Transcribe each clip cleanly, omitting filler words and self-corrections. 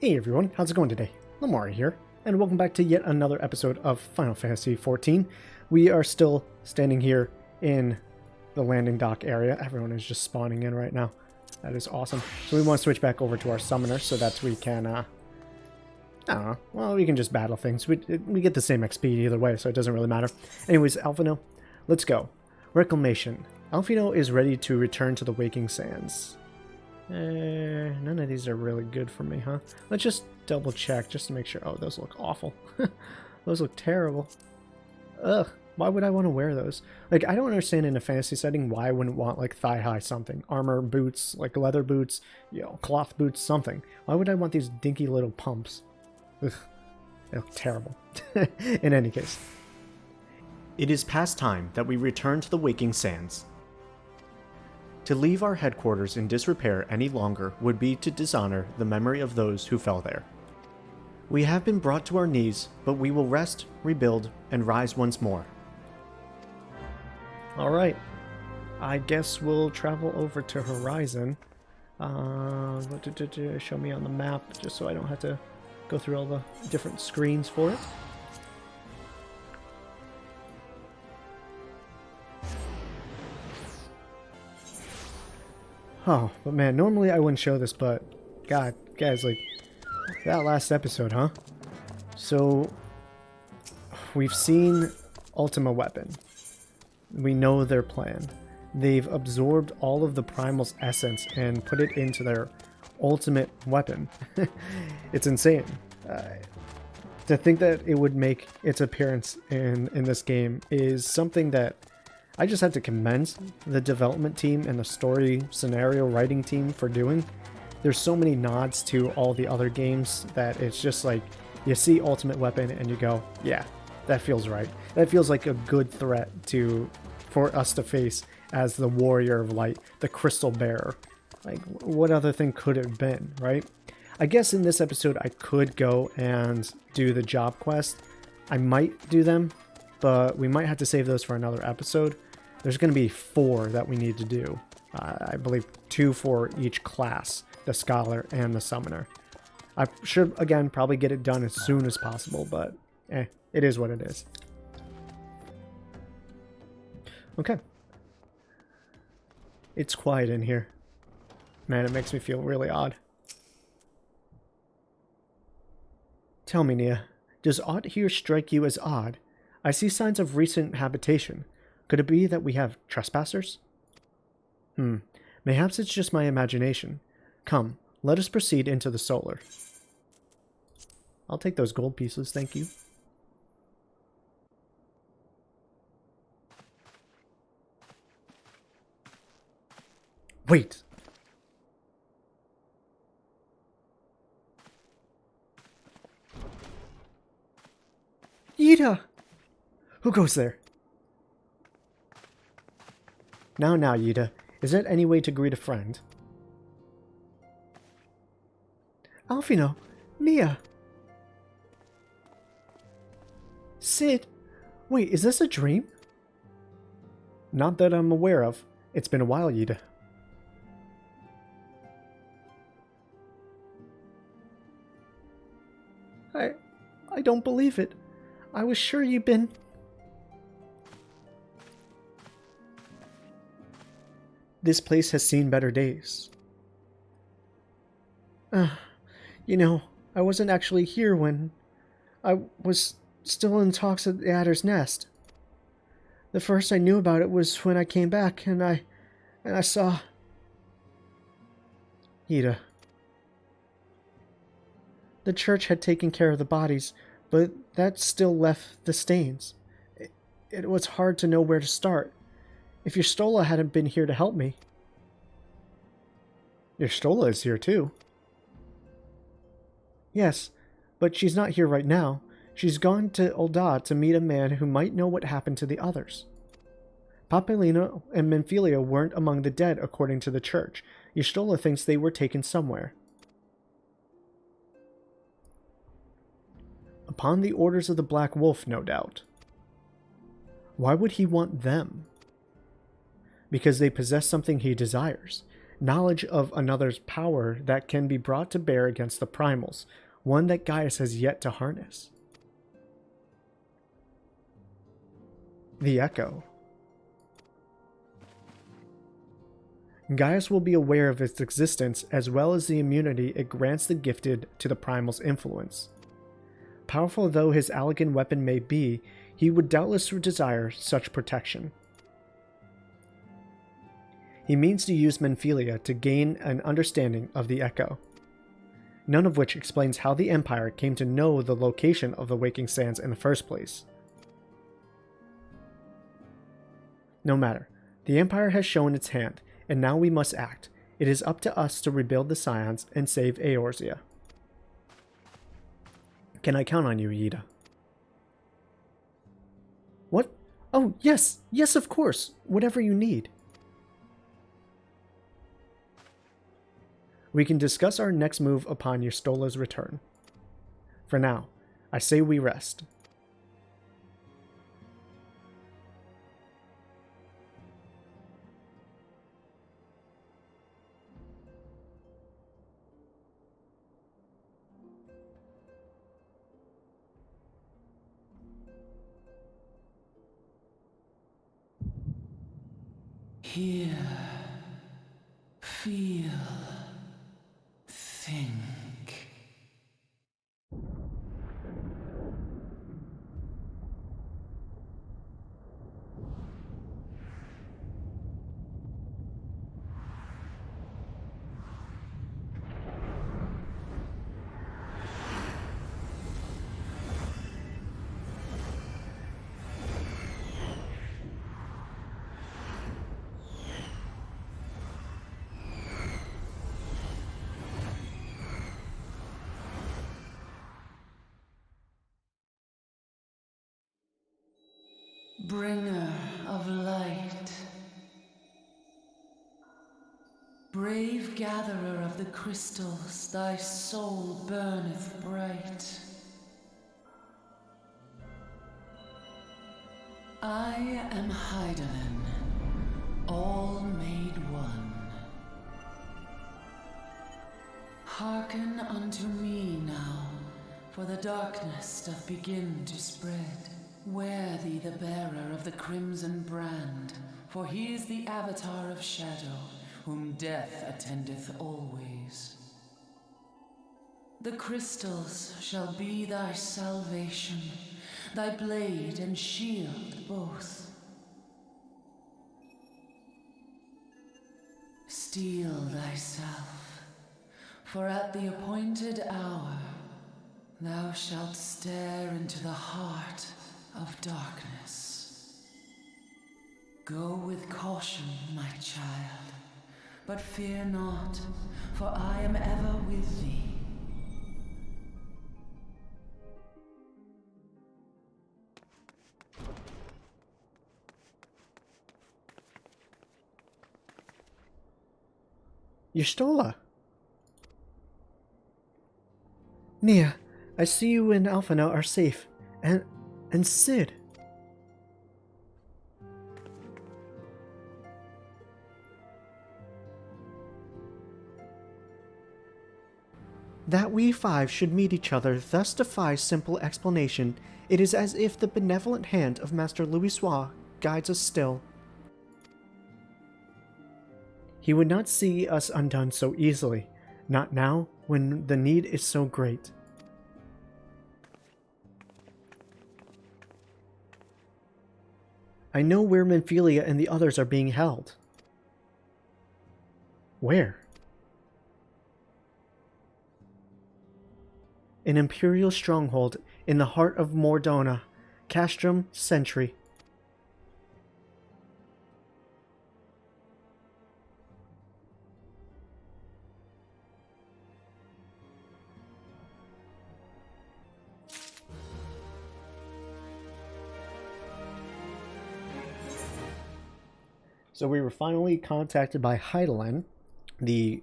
Hey everyone, how's it going today? Lamoura here, and welcome back to yet another episode of Final Fantasy XIV. We are still standing here in the landing dock area. Everyone is just spawning in right now. That is awesome. So we want to switch back over to our summoner so that we can, I don't know, well, we can just battle things. We get the same XP either way, so it doesn't really matter. Anyways, Alphino, let's go. Reclamation. Alphino is ready to return to the Waking Sands. None of these are really good for me, huh? Let's just double check just to make sure. Oh, those look awful. Those look terrible. Ugh, why would I want to wear those? Like, I don't understand in a fantasy setting why I wouldn't want, like, thigh-high something. Armor boots, like leather boots, you know, cloth boots, something. Why would I want these dinky little pumps? Ugh, they look terrible. In any case. It is past time that we return to the Waking Sands. To leave our headquarters in disrepair any longer would be to dishonor the memory of those who fell there. We have been brought to our knees, but we will rest, rebuild, and rise once more. Alright. I guess we'll travel over to Horizon. Show me on the map, just so I don't have to go through all the different screens for it. Oh, but man, normally I wouldn't show this, but God, guys, like, that last episode, huh? So, we've seen Ultima Weapon. We know their plan. They've absorbed all of the Primal's essence and put it into their ultimate weapon. It's insane. To think that it would make its appearance in this game is something that I just have to commend the development team and the story scenario writing team for doing. There's so many nods to all the other games that it's just like, you see Ultimate Weapon and you go, yeah, that feels right. That feels like a good threat for us to face as the Warrior of Light, the Crystal Bearer. Like, what other thing could it have been, right? I guess in this episode I could go and do the job quest. I might do them, but we might have to save those for another episode. There's going to be 4 that we need to do. I believe 2 for each class, the Scholar and the Summoner. I should, again, probably get it done as soon as possible, but it is what it is. Okay. It's quiet in here. Man, it makes me feel really odd. Tell me, Nia, does aught here strike you as odd? I see signs of recent habitation. Could it be that we have trespassers? Mayhaps it's just my imagination. Come, let us proceed into the solar. I'll take those gold pieces, thank you. Wait! Yida! Who goes there? Now, Yida, is there any way to greet a friend? Alphino! Nia! Sid! Wait, is this a dream? Not that I'm aware of. It's been a while, Yida. I don't believe it. I was sure you'd been... This place has seen better days. You know, I wasn't actually here when... I was still in talks at the Adder's Nest. The first I knew about it was when I came back and I saw... Yida. The church had taken care of the bodies, but that still left the stains. It was hard to know where to start. If your Stola hadn't been here to help me. Your Stola is here too. Yes, but she's not here right now. She's gone to Ul'dah to meet a man who might know what happened to the others. Papelino and Menphilia weren't among the dead according to the church. Your Stola thinks they were taken somewhere. Upon the orders of the Black Wolf, no doubt. Why would he want them? Because they possess something he desires. knowledge of another's power that can be brought to bear against the primals, one that Gaius has yet to harness. The Echo. Gaius will be aware of its existence as well as the immunity it grants the gifted to the primal's influence. Powerful though his elegant weapon may be, he would doubtless desire such protection. He means to use Menphilia to gain an understanding of the Echo, none of which explains how the Empire came to know the location of the Waking Sands in the first place. No matter, the Empire has shown its hand, and now we must act. It is up to us to rebuild the Scions and save Eorzea. Can I count on you, Yida? What? Oh, yes! Yes, of course! Whatever you need. We can discuss our next move upon Ystola's return. For now, I say we rest. Hear, feel, think. Bringer of light, brave gatherer of the crystals, thy soul burneth bright. I am Hydaelyn, all made one. Hearken unto me now, for the darkness doth begin to spread. Wear thee the bearer of the crimson brand, for he is the avatar of shadow, whom death attendeth always. The crystals shall be thy salvation, thy blade and shield both. Steel thyself, for at the appointed hour thou shalt stare into the heart of darkness. Go with caution, my child, but fear not, for I am ever with thee. Y'shtola! Nia, I see you and Alphina are safe, and Sid. That we five should meet each other thus defies simple explanation. It is as if the benevolent hand of Master Louisoix guides us still. He would not see us undone so easily, not now when the need is so great. I know where Menphilia and the others are being held. Where? An Imperial stronghold in the heart of Mordona, Castrum Sentry. So we were finally contacted by Hydaelyn, the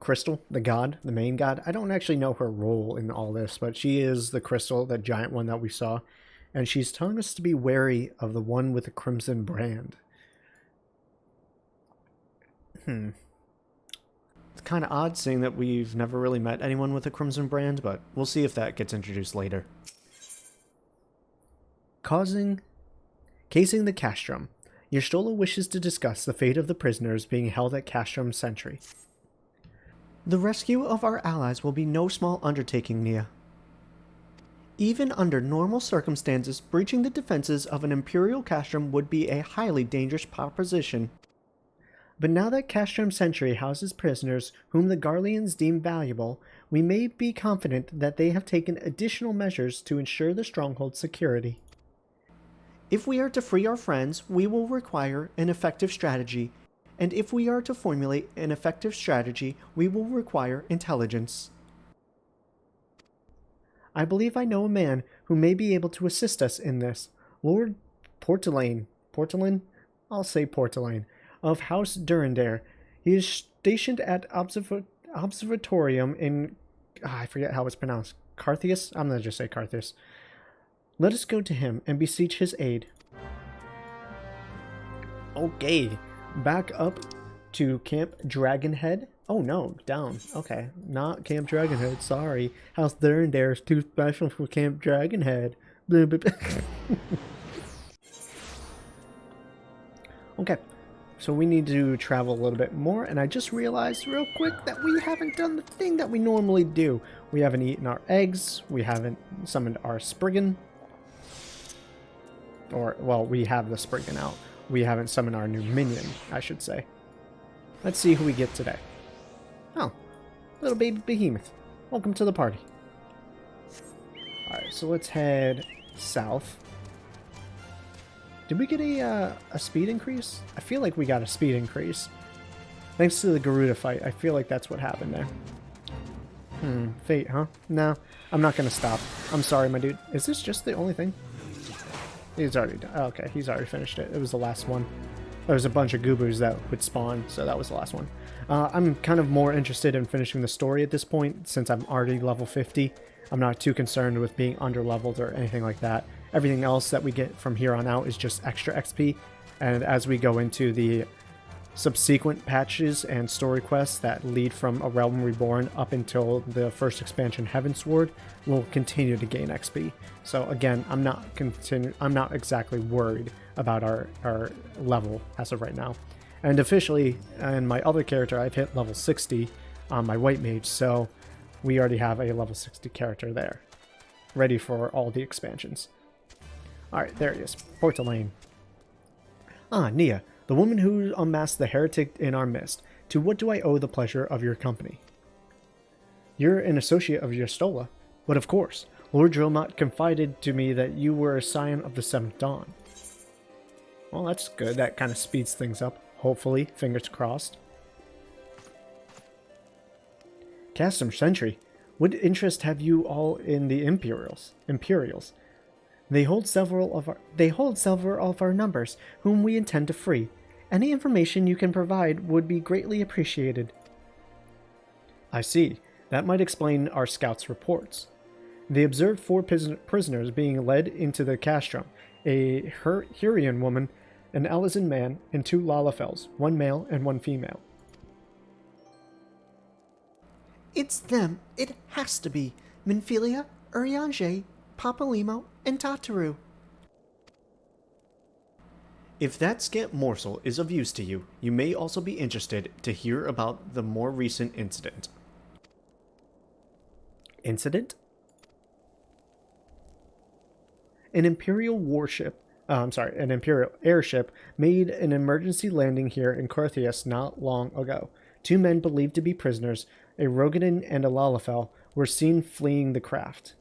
crystal, the god, the main god. I don't actually know her role in all this, but she is the crystal, that giant one that we saw. And she's telling us to be wary of the one with the crimson brand. kind of odd, seeing that we've never really met anyone with a Crimson brand, but we'll see if that gets introduced later. Casing the Castrum. Y'shtola wishes to discuss the fate of the prisoners being held at Castrum Sentry. The rescue of our allies will be no small undertaking, Nia. Even under normal circumstances, breaching the defenses of an Imperial Castrum would be a highly dangerous proposition. But now that Castrum Sentry houses prisoners whom the Garleans deem valuable, we may be confident that they have taken additional measures to ensure the stronghold's security. If we are to free our friends, we will require an effective strategy, and if we are to formulate an effective strategy, we will require intelligence. I believe I know a man who may be able to assist us in this. Lord Portelaine, I'll say Portelaine, of House Durandare. He is stationed at Observatorium in... I forget how it's pronounced. Carthius? I'm going to just say Carthius. Let us go to him and beseech his aid. Okay, back up to Camp Dragonhead. Oh no, down. Okay, not Camp Dragonhead, sorry. House Durandare is too special for Camp Dragonhead. Okay, so we need to travel a little bit more, and I just realized real quick that we haven't done the thing that we normally do. We haven't eaten our eggs, we haven't summoned our Spriggan. Or, well, we have the Spriggan out. We haven't summoned our new minion, I should say. Let's see who we get today. Oh, little baby behemoth. Welcome to the party. Alright, so let's head south. Did we get a speed increase? I feel like we got a speed increase. Thanks to the Garuda fight, I feel like that's what happened there. Fate, huh? No, I'm not gonna stop. I'm sorry, my dude. Is this just the only thing? He's already done. Oh, okay, he's already finished it. It was the last one. There was a bunch of goobers that would spawn, so that was the last one. I'm kind of more interested in finishing the story at this point, since I'm already level 50. I'm not too concerned with being under-leveled or anything like that. Everything else that we get from here on out is just extra XP, and as we go into the subsequent patches and story quests that lead from a Realm Reborn up until the first expansion Heavensward, will continue to gain XP. So again, I'm not exactly worried about our level as of right now. And officially, in my other character, I've hit level 60 on my White Mage, so we already have a level 60 character there, ready for all the expansions. Alright, there he is, Portelaine. Ah, Nia, the woman who unmasked the heretic in our midst. To what do I owe the pleasure of your company? You're an associate of Y'shtola, but of course, Lord Dromot confided to me that you were a scion of the Seventh Dawn. Well, that's good. That kind of speeds things up. Hopefully, fingers crossed. Castrum Sentry, what interest have you all in the Imperials? They hold several of our numbers, whom we intend to free. Any information you can provide would be greatly appreciated. I see. That might explain our scouts' reports. They observed 4 prisoners being led into the castrum, a Hurrian woman, an Alizan man, and 2 Lalafels, 1 male and 1 female. It's them. It has to be. Minfilia, Urianger, Papalimo, and Tataru. If that scant morsel is of use to you, you may also be interested to hear about the more recent incident. Incident? An Imperial airship made an emergency landing here in Carthius not long ago. 2 men believed to be prisoners, a Rogadin and a Lalafell, were seen fleeing the craft.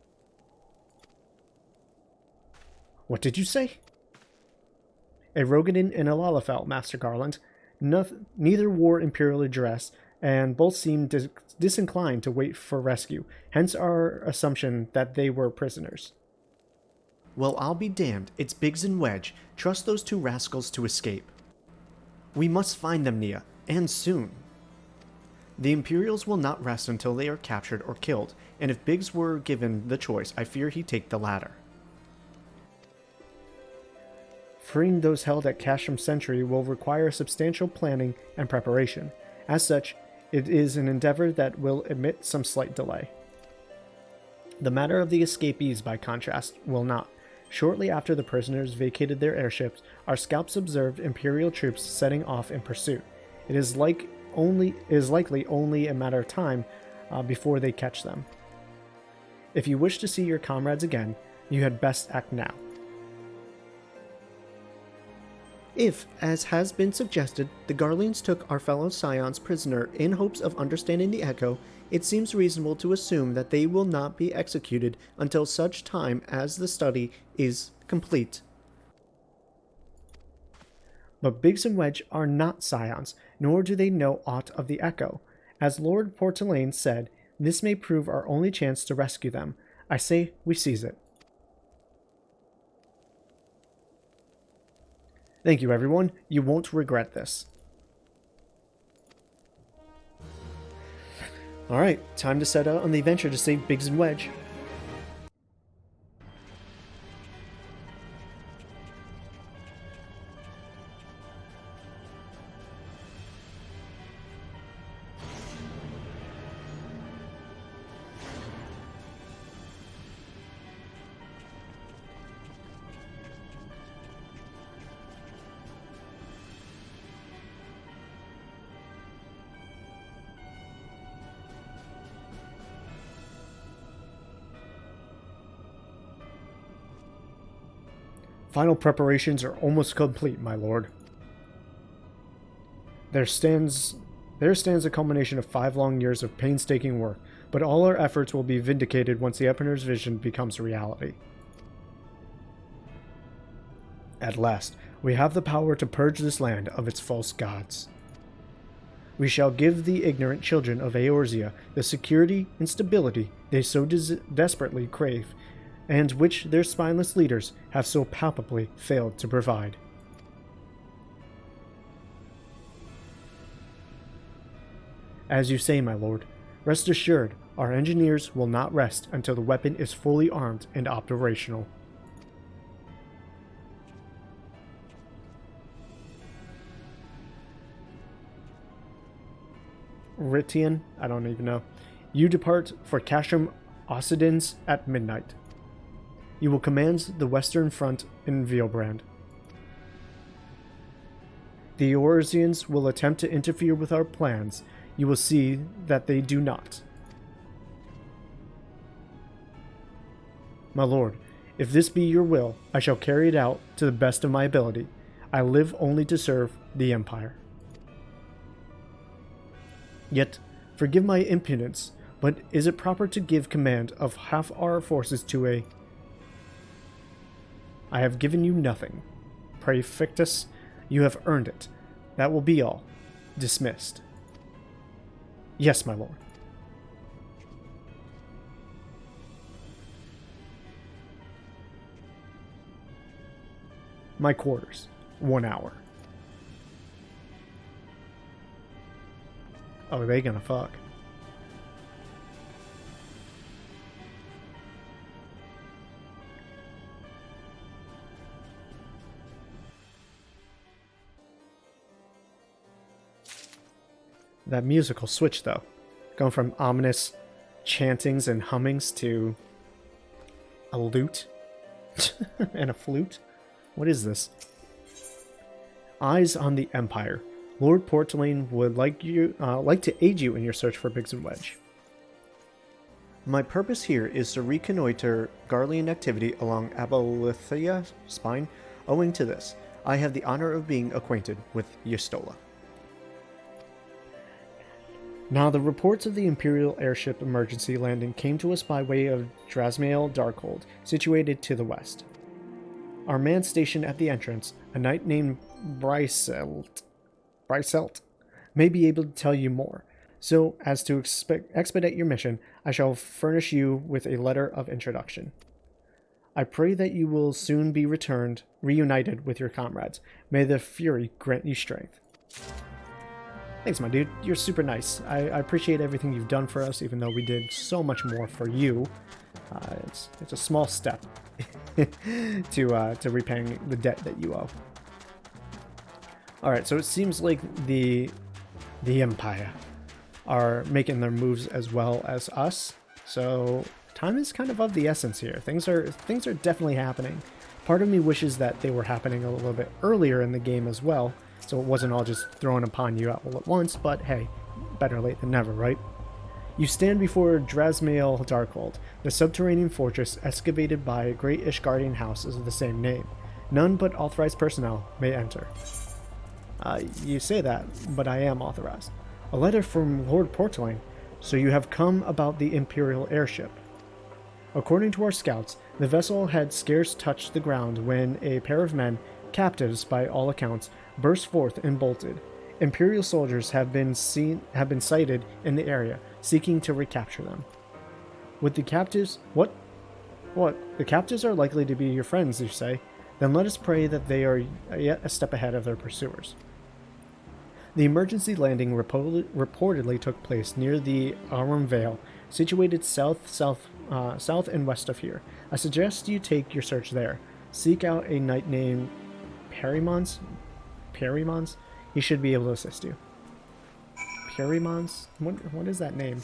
What did you say? A Rogadin and a Lalafell, Master Garland. Neither wore Imperial dress, and both seemed disinclined to wait for rescue, hence our assumption that they were prisoners. Well, I'll be damned. It's Biggs and Wedge. Trust those 2 rascals to escape. We must find them, Nia, and soon. The Imperials will not rest until they are captured or killed, and if Biggs were given the choice, I fear he'd take the latter. Freeing those held at Castrum Sentry will require substantial planning and preparation. As such, It is an endeavor that will admit some slight delay. The matter of the escapees, by contrast, will not. Shortly after the prisoners vacated their airships, our scouts observed Imperial troops setting off in pursuit. It is likely only a matter of time before they catch them. If you wish to see your comrades again, you had best act now. If, as has been suggested, the Garleans took our fellow Scions prisoner in hopes of understanding the Echo, it seems reasonable to assume that they will not be executed until such time as the study is complete. But Biggs and Wedge are not Scions, nor do they know aught of the Echo. As Lord Portelaine said, this may prove our only chance to rescue them. I say we seize it. Thank you, everyone. You won't regret this. Alright, time to set out on the adventure to save Biggs and Wedge. Final preparations are almost complete, my lord. There stands a culmination of 5 long years of painstaking work, but all our efforts will be vindicated once the Emperor's vision becomes reality. At last, we have the power to purge this land of its false gods. We shall give the ignorant children of Eorzea the security and stability they so desperately crave, and which their spineless leaders have so palpably failed to provide. As you say, my lord, rest assured, our engineers will not rest until the weapon is fully armed and operational. Ritian, I don't even know. You depart for Castrum Occidens at midnight. You will command the western front in Vielbrand. The Eorzeans will attempt to interfere with our plans. You will see that they do not. My lord, if this be your will, I shall carry it out to the best of my ability. I live only to serve the Empire. Yet, forgive my impudence, but is it proper to give command of half our forces to a... I have given you nothing. Praefectus, you have earned it. That will be all. Dismissed. Yes, my lord. My quarters. 1 hour. Oh, they gonna fuck. That musical switch, though. Going from ominous chantings and hummings to a lute and a flute. What is this? Eyes on the Empire. Lord Portelaine would like to aid you in your search for Biggs and Wedge. My purpose here is to reconnoiter Garlean activity along Abolithia spine. Owing to this, I have the honor of being acquainted with Y'shtola. Now, the reports of the Imperial airship emergency landing came to us by way of Drasmael Darkhold, situated to the west. Our man stationed at the entrance, a knight named Bryselt, may be able to tell you more. So, as to expedite your mission, I shall furnish you with a letter of introduction. I pray that you will soon be reunited with your comrades. May the Fury grant you strength. Thanks, my dude. You're super nice. I appreciate everything you've done for us, even though we did so much more for you. It's a small step to repaying the debt that you owe. All right, so it seems like the Empire are making their moves as well as us. So time is kind of the essence here. Things are definitely happening. Part of me wishes that they were happening a little bit earlier in the game as well, so it wasn't all just thrown upon you all at once, but hey, better late than never, right? You stand before Drasmael Darkhold, the subterranean fortress excavated by a great Ishgardian house of the same name. None but authorized personnel may enter. You say that, but I am authorized. A letter from Lord Portelain. So you have come about the Imperial airship. According to our scouts, the vessel had scarce touched the ground when a pair of men, captives by all accounts, burst forth and bolted. Imperial soldiers have been sighted in the area, seeking to recapture them. With the captives... What? The captives are likely to be your friends, you say? Then let us pray that they are yet a step ahead of their pursuers. The emergency landing reportedly took place near the Aurum Vale, situated south and west of here. I suggest you take your search there. Seek out a knight named Perimons. He should be able to assist you. Perimons? What is that name?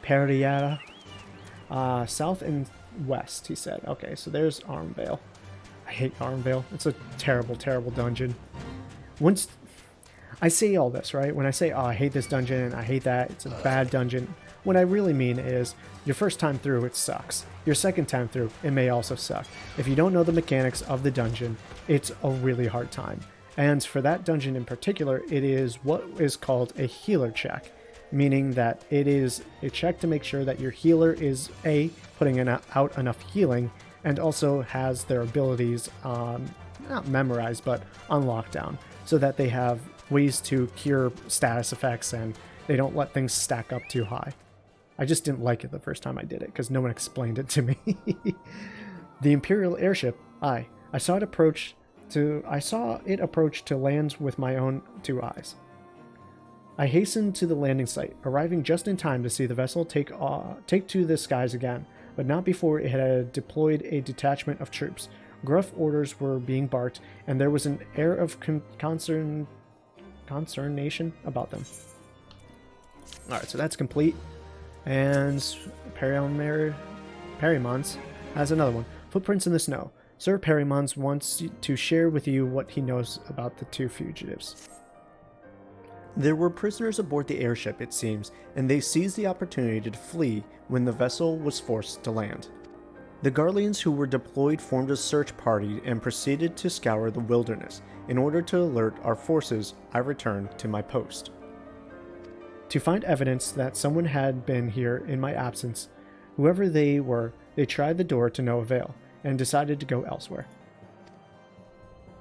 Periata. South and west, he said. Okay, so there's Aurum Vale. I hate Aurum Vale. It's a terrible, terrible dungeon. Once I say all this, right? When I say, oh, I hate this dungeon, I hate that, it's a bad dungeon, what I really mean is, your first time through, it sucks. Your second time through, it may also suck. If you don't know the mechanics of the dungeon, it's a really hard time. And for that dungeon in particular, it is what is called a healer check, meaning that it is a check to make sure that your healer is, A, putting out enough healing, and also has their abilities, not memorized, but on lockdown, so that they have ways to cure status effects and they don't let things stack up too high. I just didn't like it the first time I did it because no one explained it to me. The Imperial airship, I saw it approach to land with my own two eyes. I hastened to the landing site, arriving just in time to see the vessel take to the skies again, but not before it had deployed a detachment of troops. Gruff orders were being barked, and there was an air of consternation about them. Alright, so that's complete. And Perimons has another one. Footprints in the snow. Sir Perimons wants to share with you what he knows about the two fugitives. There were prisoners aboard the airship, it seems, and they seized the opportunity to flee when the vessel was forced to land. The Garleans who were deployed formed a search party and proceeded to scour the wilderness. In order to alert our forces, I returned to my post. To find evidence that someone had been here in my absence, whoever they were, they tried the door to no avail, and decided to go elsewhere.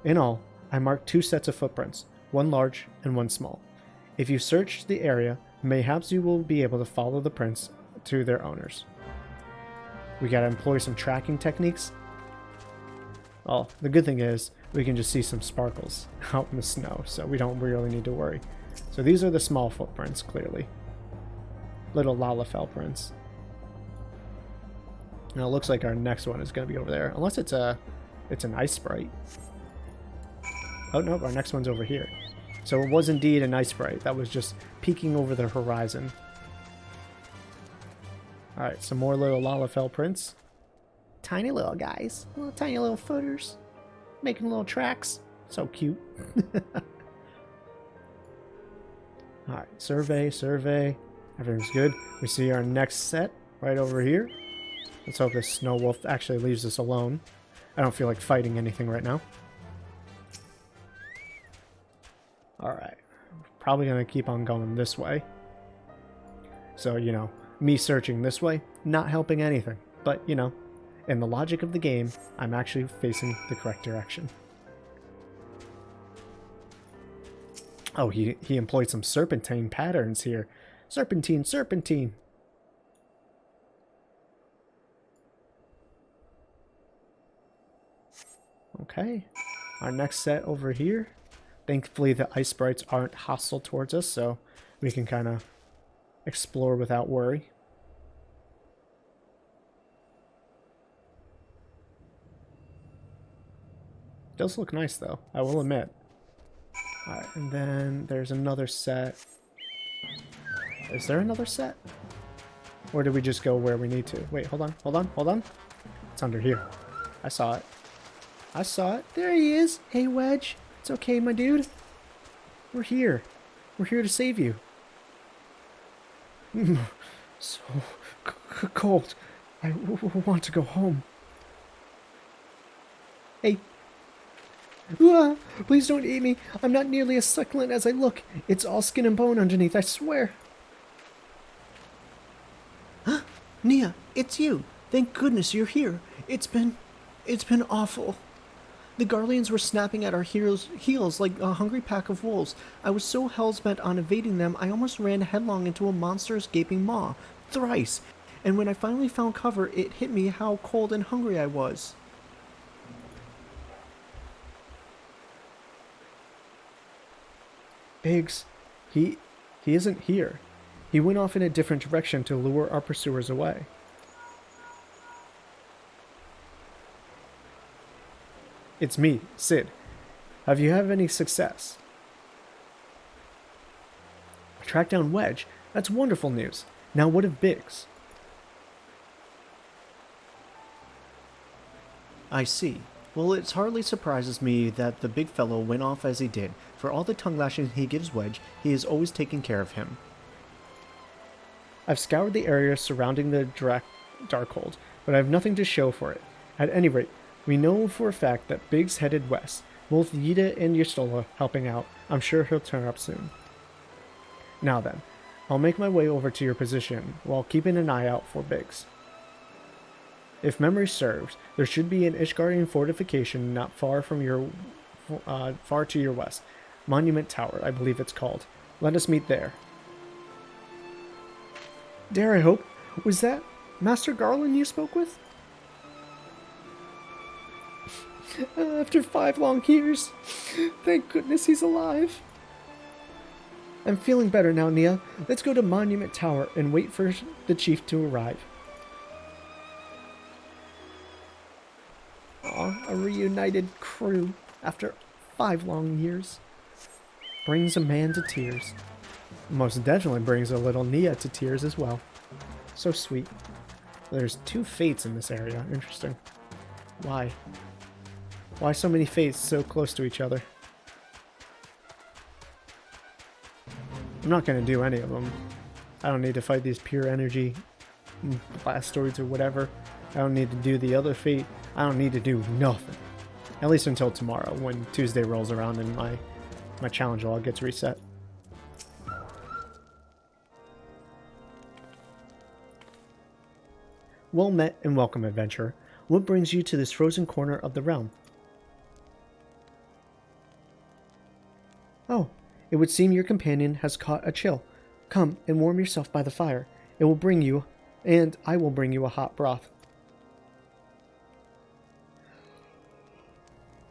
In all, I marked 2 sets of footprints, one large and one small. If you search the area, mayhaps you will be able to follow the prints to their owners. We gotta employ some tracking techniques. Well, the good thing is, we can just see some sparkles out in the snow, so we don't really need to worry. So these are the small footprints, clearly. Little Lalafell prints. Now it looks like our next one is going to be over there. Unless it's an ice sprite. Oh no, our next one's over here. So it was indeed an ice sprite that was just peeking over the horizon. Alright, some more little Lalafell prints. Tiny little guys. Little tiny little footers. Making little tracks. So cute. Alright, survey. Everything's good. We see our next set right over here. Let's hope this snow wolf actually leaves us alone. I don't feel like fighting anything right now. Alright. Probably going to keep on going this way. So, you know, me searching this way, not helping anything. But, you know, in the logic of the game, I'm actually facing the correct direction. Oh, he employed some serpentine patterns here. Serpentine. Okay. Our next set over here. Thankfully, the ice sprites aren't hostile towards us, so we can kind of explore without worry. Does look nice, though, I will admit. Alright, and then there's another set. Is there another set? Or did we just go where we need to? Wait, hold on, hold on, hold on. It's under here. I saw it. I saw it. There he is. Hey, Wedge. It's okay, my dude. We're here. We're here to save you. So cold. I want to go home. Hey. Ah, please don't eat me. I'm not nearly as succulent as I look. It's all skin and bone underneath, I swear. Huh? Nia, it's you. Thank goodness you're here. It's been awful. The Garleans were snapping at our heels like a hungry pack of wolves. I was so hell-bent on evading them, I almost ran headlong into a monstrous gaping maw. Thrice. And when I finally found cover, it hit me how cold and hungry I was. Biggs, he isn't here. He went off in a different direction to lure our pursuers away. It's me, Sid. Have you had any success? Track down Wedge. That's wonderful news. Now what of Biggs? I see. Well, it hardly surprises me that the big fellow went off as he did. For all the tongue lashing he gives Wedge, he is always taking care of him. I've scoured the area surrounding the Darkhold, but I have nothing to show for it. At any rate, we know for a fact that Biggs headed west. Both Yida and Yistola helping out. I'm sure he'll turn up soon. Now then, I'll make my way over to your position while keeping an eye out for Biggs. If memory serves, there should be an Ishgardian fortification not far from far to your west. Monument Tower, I believe it's called. Let us meet there. Dare I hope? Was that Master Garlean you spoke with? After 5 long years. Thank goodness he's alive. I'm feeling better now, Nia. Let's go to Monument Tower and wait for the chief to arrive. Aw, a reunited crew after 5 long years. Brings a man to tears. Most definitely brings a little Nia to tears as well. So sweet. There's 2 fates in this area. Interesting. Why? Why so many fates so close to each other? I'm not going to do any of them. I don't need to fight these pure energy blastoids or whatever. I don't need to do the other fate. I don't need to do nothing. At least until tomorrow, when Tuesday rolls around and my challenge log gets reset. Well met and welcome, adventurer. What brings you to this frozen corner of the realm? Oh, it would seem your companion has caught a chill. Come and warm yourself by the fire. It will bring you, and I will bring you a hot broth.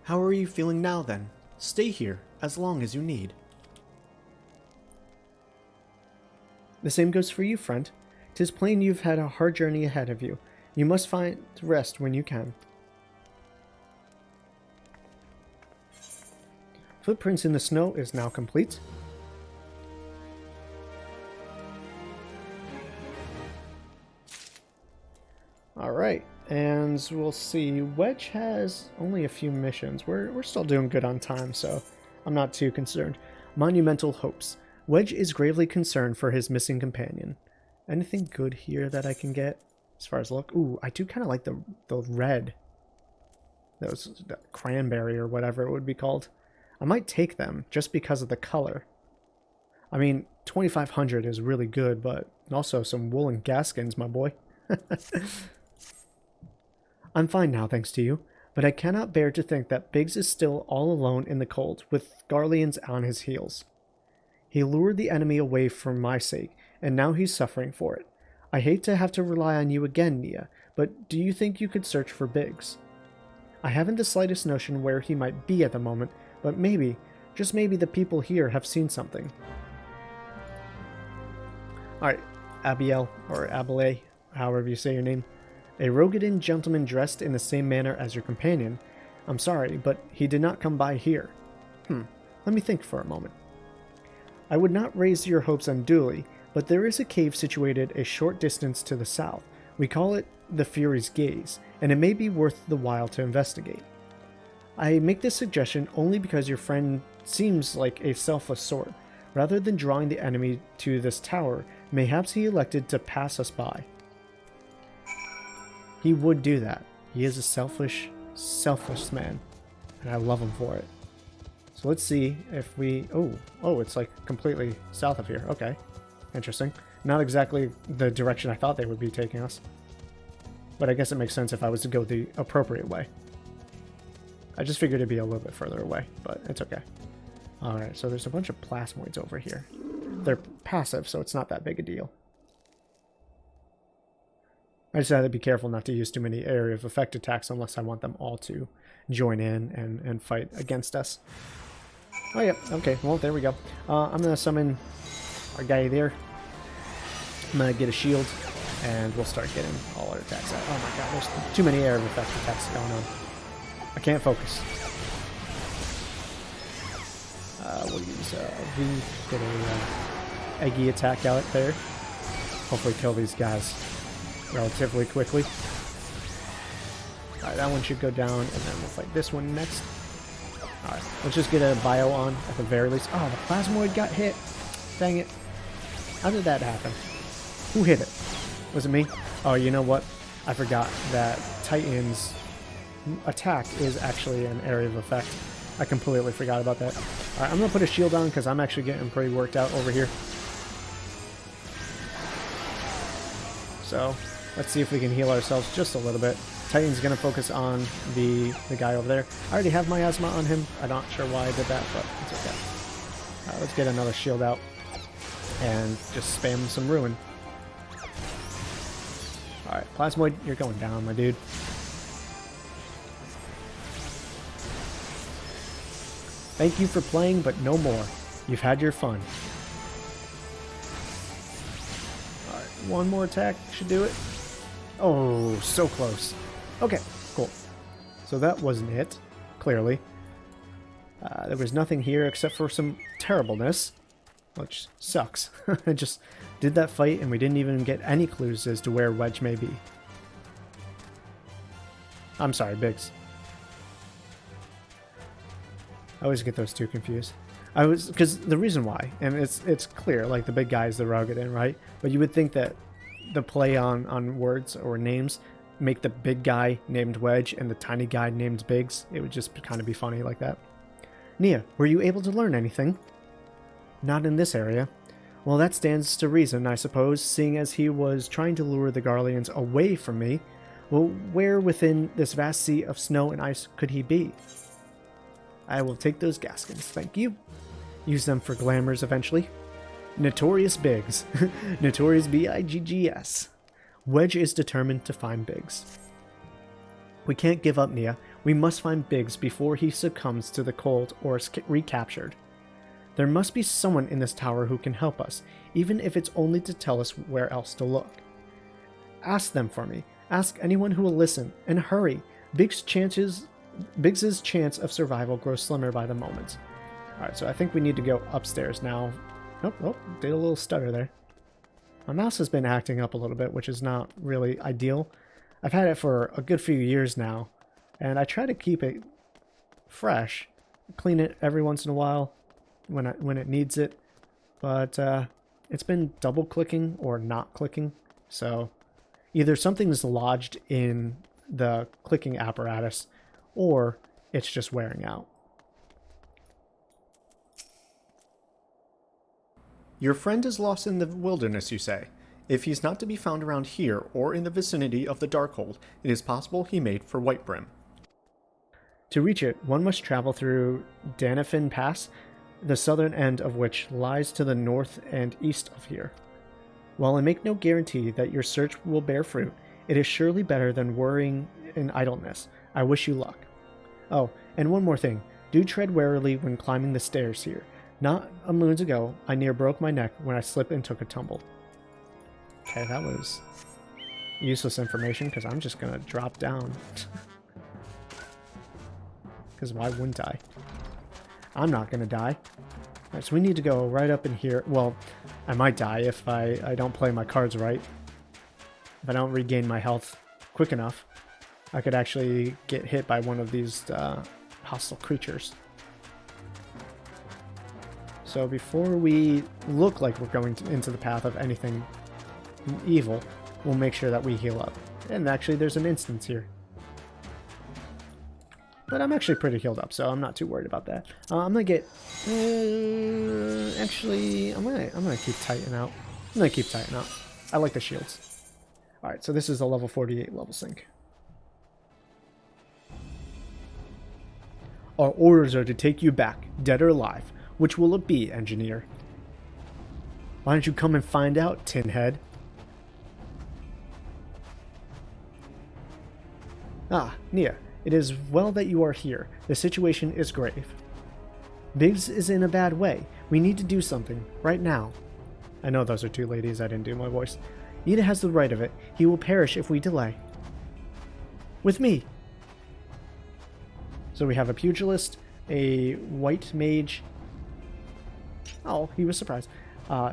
How are you feeling now, then? Stay here, as long as you need. The same goes for you, friend. 'Tis plain you've had a hard journey ahead of you. You must find rest when you can. Footprints in the snow is now complete. Alright, and we'll see. Wedge has only a few missions. We're still doing good on time, so I'm not too concerned. Monumental Hopes. Wedge is gravely concerned for his missing companion. Anything good here that I can get as far as look? Ooh, I do kind of like the red. The cranberry or whatever it would be called. I might take them just because of the color. I mean, 2,500 is really good, but also some woolen gaskins, my boy. I'm fine now, thanks to you, but I cannot bear to think that Biggs is still all alone in the cold, with Garleans on his heels. He lured the enemy away for my sake, and now he's suffering for it. I hate to have to rely on you again, Nia, but do you think you could search for Biggs? I haven't the slightest notion where he might be at the moment, but maybe, just maybe the people here have seen something. Alright, Abiel, or Abele, however you say your name. A Rogadan gentleman dressed in the same manner as your companion. I'm sorry, but he did not come by here. Let me think for a moment. I would not raise your hopes unduly, but there is a cave situated a short distance to the south. We call it the Fury's Gaze, and it may be worth the while to investigate. I make this suggestion only because your friend seems like a selfless sort. Rather than drawing the enemy to this tower, mayhaps he elected to pass us by. He would do that. He is a selfish man, and I love him for it. So let's see if we... Oh, it's like completely south of here. Okay, interesting. Not exactly the direction I thought they would be taking us. But I guess it makes sense if I was to go the appropriate way. I just figured it'd be a little bit further away, but it's okay. Alright, so there's a bunch of plasmoids over here. They're passive, so it's not that big a deal. I just had to be careful not to use too many area of effect attacks unless I want them all to join in and fight against us. Oh yeah, okay, well there we go. I'm going to summon our guy there. I'm going to get a shield, and we'll start getting all our attacks out. Oh my god, there's too many area of effect attacks going on. I can't focus. We'll use V, get a eggy attack out there. Hopefully kill these guys relatively quickly. Alright, that one should go down, and then we'll fight this one next. Alright, let's just get a bio on at the very least. Oh, the plasmoid got hit. Dang it. How did that happen? Who hit it? Was it me? Oh, you know what? I forgot that Titan's attack is actually an area of effect. I completely forgot about that. Alright, I'm going to put a shield on because I'm actually getting pretty worked out over here. So, let's see if we can heal ourselves just a little bit. Titan's going to focus on the guy over there. I already have miasma on him. I'm not sure why I did that, but it's okay. Alright, let's get another shield out and just spam some ruin. Alright, Plasmoid, you're going down, my dude. Thank you for playing, but no more. You've had your fun. Alright, one more attack should do it. Oh, so close. Okay, cool. So that wasn't it, clearly. There was nothing here except for some terribleness, which sucks. I just did that fight and we didn't even get any clues as to where Wedge may be. I'm sorry, Biggs. I always get those two confused. Because the reason why, and it's clear, like the big guy is the Rogadin, right? But you would think that the play on words or names make the big guy named Wedge and the tiny guy named Biggs. It would just kind of be funny like that. Nia, were you able to learn anything? Not in this area. Well, that stands to reason, I suppose, seeing as he was trying to lure the Garleans away from me. Well, where within this vast sea of snow and ice could he be? I will take those gaskins, thank you. Use them for glamours eventually. Notorious Biggs. Notorious B-I-G-G-S. Wedge is determined to find Biggs. We can't give up, Nia. We must find Biggs before he succumbs to the cold or is recaptured. There must be someone in this tower who can help us, even if it's only to tell us where else to look. Ask them for me. Ask anyone who will listen, and hurry. Biggs's chance of survival grows slimmer by the moment. Alright, so I think we need to go upstairs now. Oh, did a little stutter there. My mouse has been acting up a little bit, which is not really ideal. I've had it for a good few years now, and I try to keep it fresh. Clean it every once in a while when it needs it, but it's been double clicking or not clicking, so either something's lodged in the clicking apparatus or it's just wearing out. Your friend is lost in the wilderness, you say. If he's not to be found around here or in the vicinity of the Darkhold, it is possible he made for Whitebrim. To reach it, one must travel through Danafin Pass, the southern end of which lies to the north and east of here. While I make no guarantee that your search will bear fruit, it is surely better than worrying in idleness. I wish you luck. Oh, and one more thing. Do tread warily when climbing the stairs here. Not a moons ago, I near broke my neck when I slipped and took a tumble. Okay, that was useless information because I'm just going to drop down. Because why wouldn't I? I'm not going to die. Alright, so we need to go right up in here. Well, I might die if I don't play my cards right. If I don't regain my health quick enough, I could actually get hit by one of these hostile creatures. So before we look like we're going into the path of anything evil, we'll make sure that we heal up. And actually, there's an instance here. But I'm actually pretty healed up, so I'm not too worried about that. I'm gonna get. Actually, I'm gonna keep tighten out. I'm gonna keep tighten out. I like the shields. All right, so this is a level 48 level sync. Our orders are to take you back, dead or alive. Which will it be, engineer? Why don't you come and find out, Tinhead? Ah, Nia, it is well that you are here. The situation is grave. Biggs is in a bad way. We need to do something, right now. I know those are two ladies, I didn't do my voice. Ida has the right of it. He will perish if we delay. With me. So we have a pugilist, a white mage. Oh, he was surprised.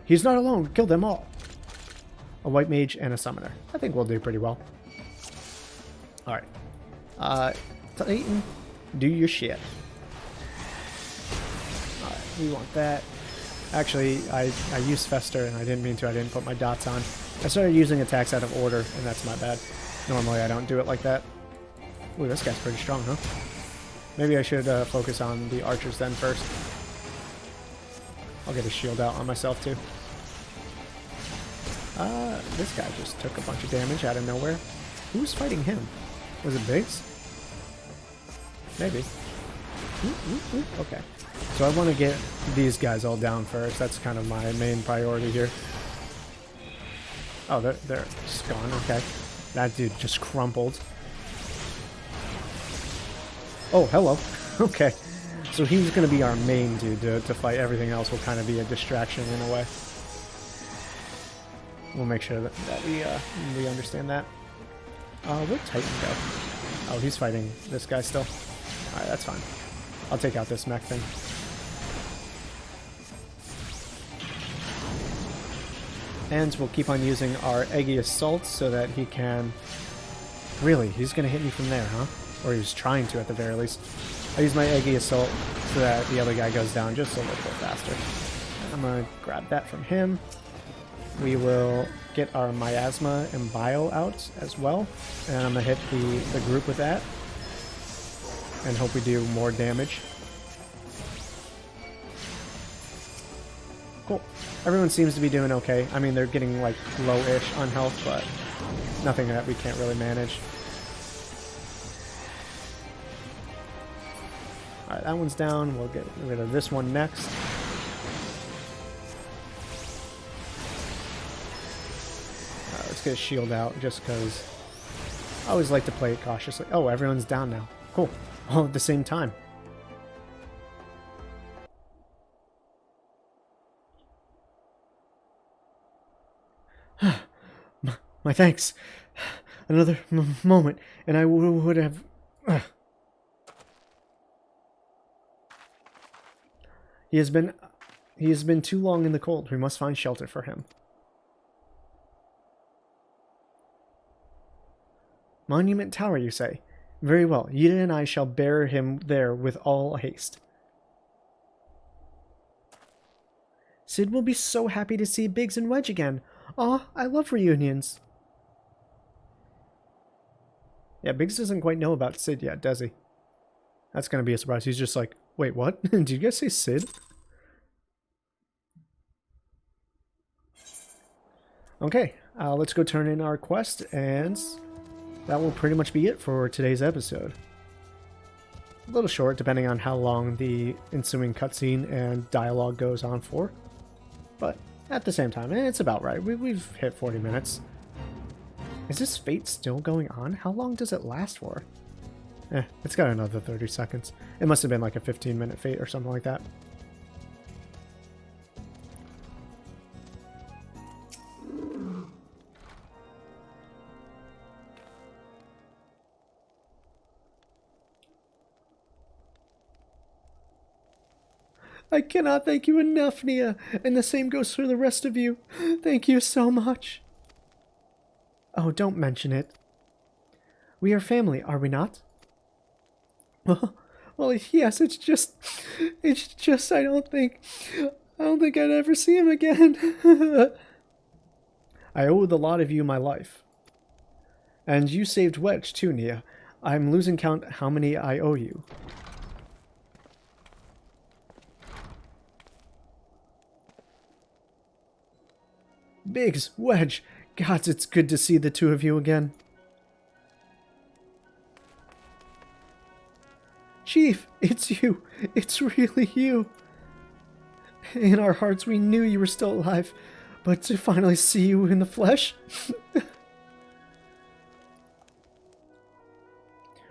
He's not alone. Kill them all. A white mage and a summoner. I think we'll do pretty well. Alright. Titan, do your shit. Alright, we want that. Actually, I used Fester and I didn't mean to. I didn't put my dots on. I started using attacks out of order, and that's my bad. Normally I don't do it like that. Ooh, this guy's pretty strong, huh? Maybe I should focus on the archers then first. I'll get a shield out on myself too. This guy just took a bunch of damage out of nowhere. Who was fighting him? Was it Biggs? Maybe. Okay. So I want to get these guys all down first. That's kind of my main priority here. Oh, they're just gone. Okay. That dude just crumpled. Oh, hello. Okay. So he's going to be our main dude to fight. Everything else will kind of be a distraction in a way. We'll make sure that we understand that. Where'd Titan go? Oh, he's fighting this guy still. Alright, that's fine. I'll take out this mech thing. And we'll keep on using our Eggy Assault so that he can... Really? He's going to hit me from there, huh? Or he was trying to, at the very least. I use my Eggy Assault so that the other guy goes down just a little bit faster. I'm going to grab that from him. We will get our Miasma and Bio out as well. And I'm going to hit the group with that. And hope we do more damage. Cool. Everyone seems to be doing okay. I mean, they're getting like low-ish on health, but nothing that we can't really manage. Alright, that one's down. We'll get rid of this one next. Let's get a shield out just because I always like to play it cautiously. Oh, everyone's down now. Cool. All at the same time. My thanks. Another moment, and I would have... He has been too long in the cold. We must find shelter for him. Monument Tower, you say? Very well. Yida and I shall bear him there with all haste. Sid will be so happy to see Biggs and Wedge again. Aw, I love reunions. Yeah, Biggs doesn't quite know about Sid yet, does he? That's going to be a surprise. He's just like, wait, what? Did you guys say Sid? Okay, let's go turn in our quest, and that will pretty much be it for today's episode. A little short, depending on how long the ensuing cutscene and dialogue goes on for. But at the same time, it's about right. We've hit 40 minutes. Is this fate still going on? How long does it last for? It's got another 30 seconds. It must have been like a 15-minute fate or something like that. I cannot thank you enough, Nia, and the same goes for the rest of you. Thank you so much. Oh, don't mention it. We are family, are we not? Well, yes, it's just, I don't think I'd ever see him again. I owe the lot of you my life. And you saved Wedge too, Nia. I'm losing count how many I owe you. Biggs, Wedge, gods, it's good to see the two of you again. Chief, it's you. It's really you. In our hearts, we knew you were still alive, but to finally see you in the flesh...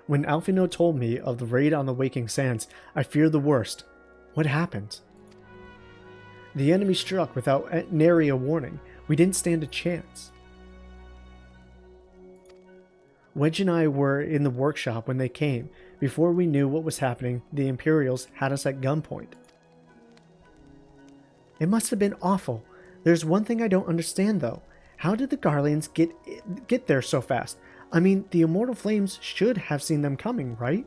When Alfino told me of the raid on the Waking Sands, I feared the worst. What happened? The enemy struck without nary a warning. We didn't stand a chance. Wedge and I were in the workshop when they came. Before we knew what was happening, the Imperials had us at gunpoint. It must have been awful. There's one thing I don't understand, though. How did the Garleans get there so fast? I mean, the Immortal Flames should have seen them coming, right?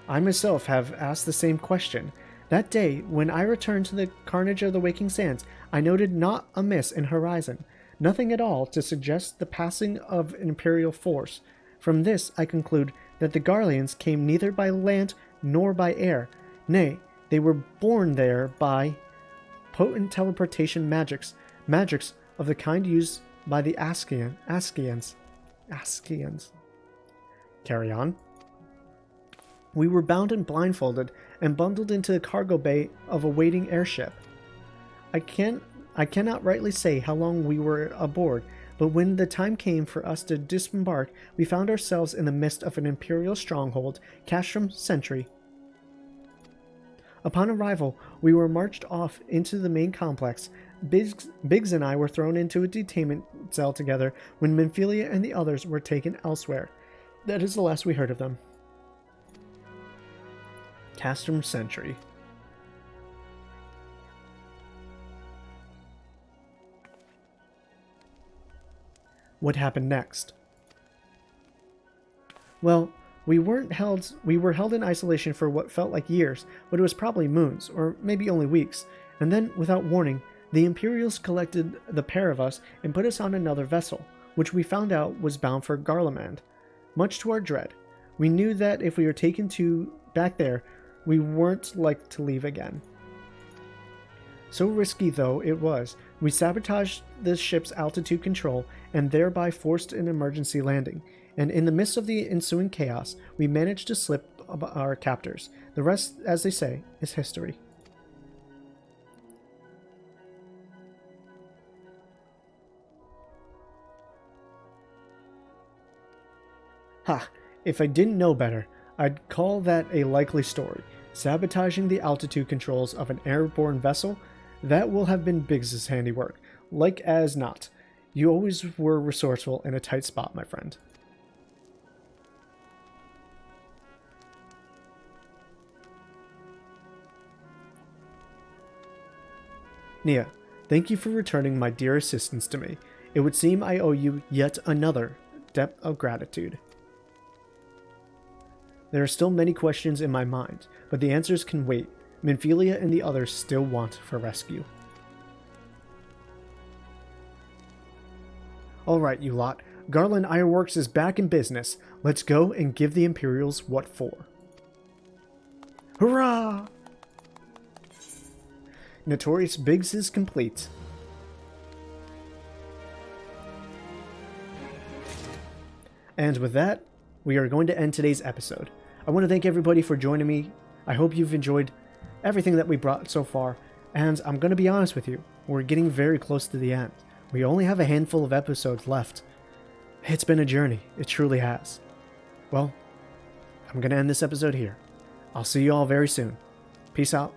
I myself have asked the same question. That day, when I returned to the carnage of the Waking Sands, I noted not a miss in horizon. Nothing at all to suggest the passing of an Imperial force. From this, I conclude that the Garleans came neither by land nor by air. Nay, they were born there by potent teleportation magics of the kind used by the Askians. Carry on. We were bound and blindfolded and bundled into the cargo bay of a waiting airship. I cannot rightly say how long we were aboard, but when the time came for us to disembark, we found ourselves in the midst of an Imperial stronghold, Castrum Sentry. Upon arrival, we were marched off into the main complex. Biggs and I were thrown into a detainment cell together when Minfilia and the others were taken elsewhere. That is the last we heard of them. Castrum Sentry. What happened next? Well, we were held in isolation for what felt like years, but it was probably moons, or maybe only weeks, and then, without warning, the Imperials collected the pair of us and put us on another vessel, which we found out was bound for Garlemald. Much to our dread, we knew that if we were taken back there, we weren't like to leave again. So risky though it was, we sabotaged the ship's altitude control and thereby forced an emergency landing, and in the midst of the ensuing chaos, we managed to slip our captors. The rest, as they say, is history. Ha! If I didn't know better, I'd call that a likely story. Sabotaging the altitude controls of an airborne vessel? That will have been Biggs's handiwork. Like as not. You always were resourceful in a tight spot, my friend. Nia, thank you for returning my dear assistance to me. It would seem I owe you yet another debt of gratitude. There are still many questions in my mind, but the answers can wait. Minfilia and the others still want for rescue. Alright, you lot. Garlean Ironworks is back in business. Let's go and give the Imperials what for. Hurrah! Notorious Biggs is complete. And with that, we are going to end today's episode. I want to thank everybody for joining me. I hope you've enjoyed everything that we brought so far, and I'm going to be honest with you, we're getting very close to the end. We only have a handful of episodes left. It's been a journey, it truly has. Well, I'm going to end this episode here. I'll see you all very soon. Peace out,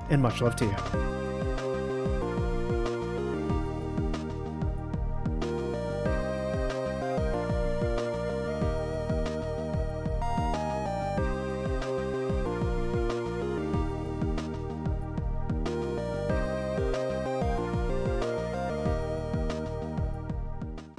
and much love to you.